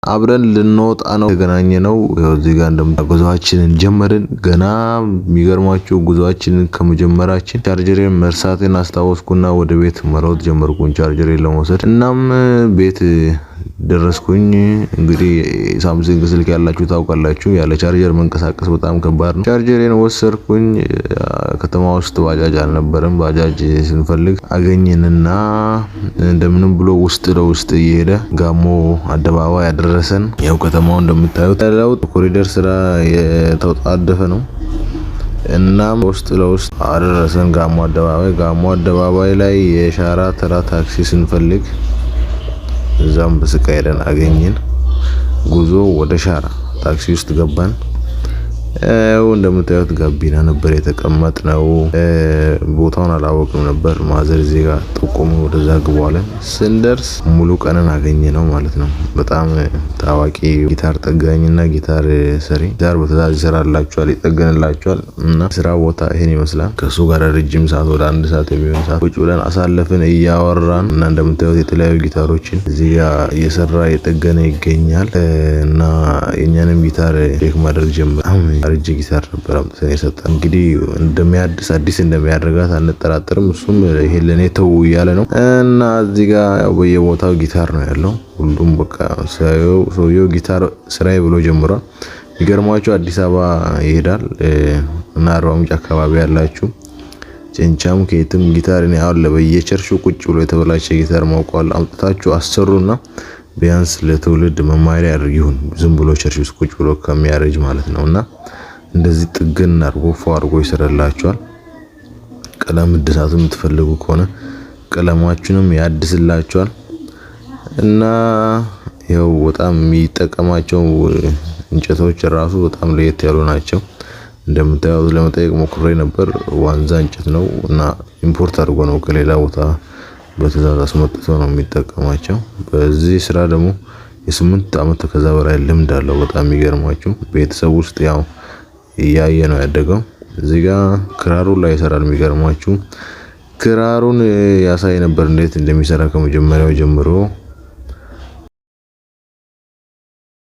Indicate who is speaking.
Speaker 1: አብረን ልንወጣ ነው የተገናኘነው። እዚህ ጋር ጉዞአችንን ጀመርን። ገና የሚገርማችሁ ጉዞአችንን ከመጀመራችን ቻርጀሬን መርሳቴን አስታወስኩና ወደ ቤት መሮጥ ጀመርኩኝ ቻርጀሬን ለመውሰድ። እናም ቤት ደረስኩኝ። እንግዲህ ሳምሰንግ ስልክ ያላችሁ ታውቃላችሁ፣ ያለ ቻርጀር መንቀሳቀስ በጣም ከባድ ነው። ቻርጀሬን ወሰድኩኝ። ከተማ ውስጥ ባጃጅ አልነበረም። ባጃጅ ስንፈልግ አገኘንና እንደምንም ብሎ ውስጥ ለውስጥ እየሄደ ጋሞ አደባባይ ያደረሰን። ያው ከተማው እንደምታዩት ለውጥ ኮሪደር ስራ የተጣደፈ ነው። እናም ውስጥ ለውስጥ አደረሰን ጋሞ አደባባይ። ጋሞ አደባባይ ላይ የሻራ ተራ ታክሲ ስንፈልግ እዛም በስቃይ ሄደን አገኘን። ጉዞ ወደ ሻራ ታክሲ ውስጥ ገባን። እንደምታዩት ጋቢና ነበር የተቀመጥነው። ቦታውን አላወቅም ነበር። ማዘር እዚህ ጋር ጥቆሙ ወደዛ ግቡ አለን። ስንደርስ ሙሉ ቀንን አገኘነው ማለት ነው። በጣም ታዋቂ ጊታር ጠጋኝና ጊታር ሰሪ ጊታር በትዕዛዝ ይሰራላችኋል፣ ይጠገንላችኋል እና ስራ ቦታ ይሄን ይመስላል። ከሱ ጋር ረጅም ሰዓት ወደ 1 ሰዓት የሚሆን ሰዓት ቁጭ ብለን አሳለፍን እያወራን እና እንደምታዩት የተለያዩ ጊታሮችን እዚህ ጋር እየሰራ የጠገነ ይገኛል እና የኛንም ጊታር ቼክ ማድረግ ጀመረ። አርጅ ጊታር ነበር አምጥተን የሰጠን። እንግዲህ አዲስ እንደሚያደርጋት አንጠራጠርም። እሱም ይሄ ለኔ ተው እያለ ነው እና እዚህ ጋር ያው በየቦታው ጊታር ነው ያለው። ሁሉም በቃ ሰውየው ጊታር ስራዬ ብሎ ጀምሯል። የሚገርማችሁ አዲስ አበባ ይሄዳል እና አርባ ምንጭ አካባቢ ያላችሁ ጭንቻም ከየትም ጊታር እኔ አሁን በየቸርቹ ቁጭ ብሎ የተበላሸ ጊታር ማውቀዋል አምጥታችሁ አሰሩና ቢያንስ ለትውልድ መማሪያ ይሁን፣ ዝም ብሎ ቸርች ውስጥ ቁጭ ብሎ ከሚያረጅ ማለት ነውና እንደዚህ ጥግን አርጎ አርጎ ይሰራላችኋል። ቀለም እድሳት የምትፈልጉ ከሆነ ቀለማችሁንም ያድስላችኋል እና ያው በጣም የሚጠቀማቸው እንጨቶች ራሱ በጣም ለየት ያሉ ናቸው። እንደምታዩት ለመጠየቅ ሞክሬ ነበር። ዋንዛ እንጨት ነው እና ኢምፖርት አድርጎ ነው ከሌላ ቦታ በትዕዛዝ አስመጥቶ ነው የሚጠቀማቸው። በዚህ ስራ ደግሞ የ8 አመት ከዛ በላይ ልምድ አለው። በጣም የሚገርማችሁ ቤተሰብ ውስጥ ያው እያየ ነው ያደገው። እዚህ ጋር ክራሩን ላይ ይሰራል። የሚገርማችሁ ክራሩን ያሳይ ነበር እንዴት እንደሚሰራ ከመጀመሪያው ጀምሮ